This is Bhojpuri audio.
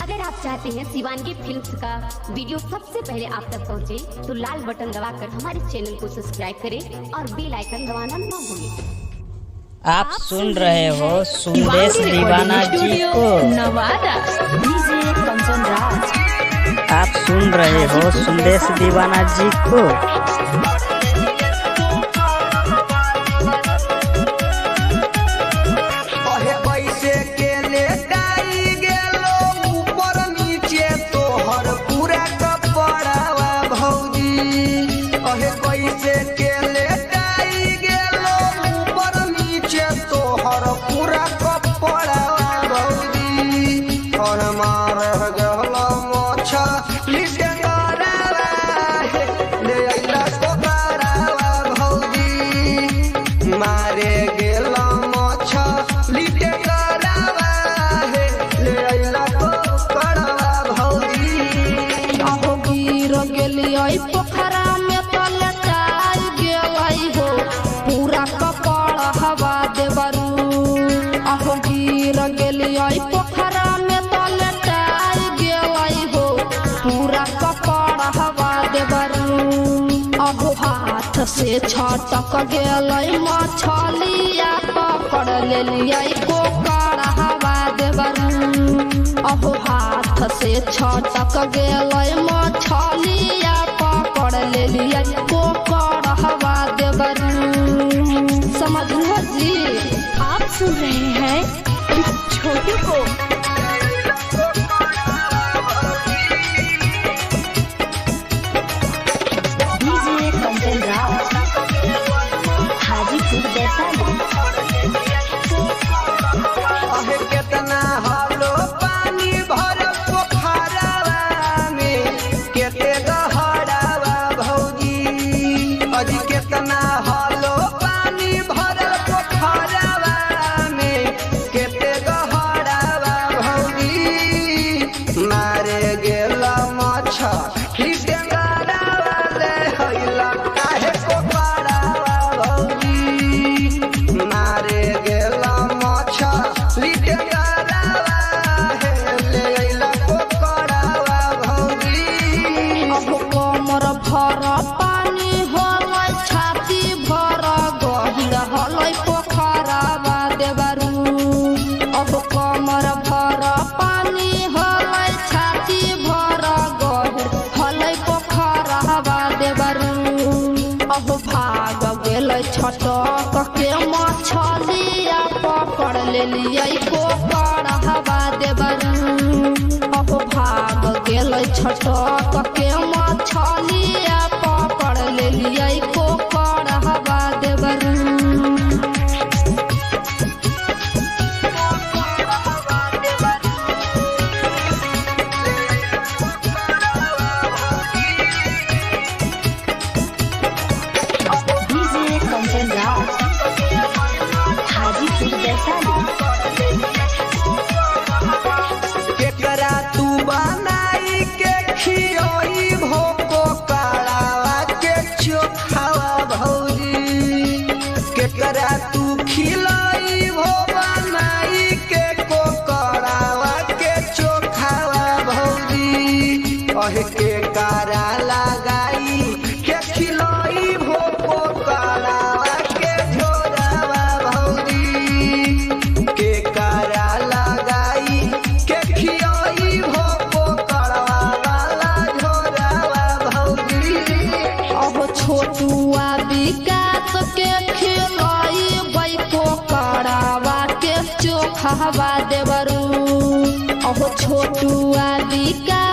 अगर आप चाहते हैं शिवानगी फिल्म्स का वीडियो सबसे पहले आप तक पहुंचे, तो लाल बटन दबाकर हमारे चैनल को सब्सक्राइब करें और बेल आइकन दबाना न भूलें। आप सुन रहे हो सुंदेश दीवाना जी को। डीजे कंचन राज। आप सुन रहे हो सुंदेश दीवाना जी को। मारे गेला मोछा लिटे करावा है ले आइला को करावा भौजी। अहो गिर गेलियै पोखरा में तलटाई गेलै हो पूरा कपड़ हवा देबरू। अहो गिर गेलियै पोखरा में तलटाई गेलै हो पूरा कपड़ हवा देबरू। अहो हाथ से छटक गेलै मछलिया पकड़ लेलियै कोकर हवा देबरू। अहो हाथ से छटक गेलै मछलिया पकड़ लेलियै कोकर हवा देबरू। समझलो जी। आप सुन रहे हैं छोटू को। डीजे कंचन राज, हाजीपुर वैशाली। अहे केतना हालो पानी भर पोखरावा में केते गहरावा भौजी। अजी केतना हालो पानी भर पोखरावा में केते गहरावा भौजी। मारे गेला मछा लिटे गरावा ले हइला काहे कोकरावा भौजी। मारे गेला मछा लिटे गरावा है ले आइला कोकरावा भौजी। अहो कमर भर पानी होलै छाती भर गहिर हलै पोखरावा देबरू। अहो कमर भर पानी होलै छाती भर गहिर हलै पोखरावा देबरू। अहो भाग गेलै छटक के मछलिया पकड़ लेलियै कोकर हवा देबरू। अहो भाग गेलै छटक के मछलिया पकड़ लेलियै कोकर हवा देबरू। डीजे कंचन राज, हाजीपुर वैशाली। केकरा तू बनाई के खियोई भोको करावा के चोखावा भौजी। केकरा तू खिलाई भो बनाई के कोकरावा के चोखावा भौजी। अहे के कारा लगाई के खिलाई भो कोकरावा के झोरावा भौजी। के कारा लगाई के खियाई भो कोकरावा वाला झोरावा भौजी। अहो छोटुआ विकास के खिलाई बैको करावा के चोखावा देबरू। अहो छोटुआ विकास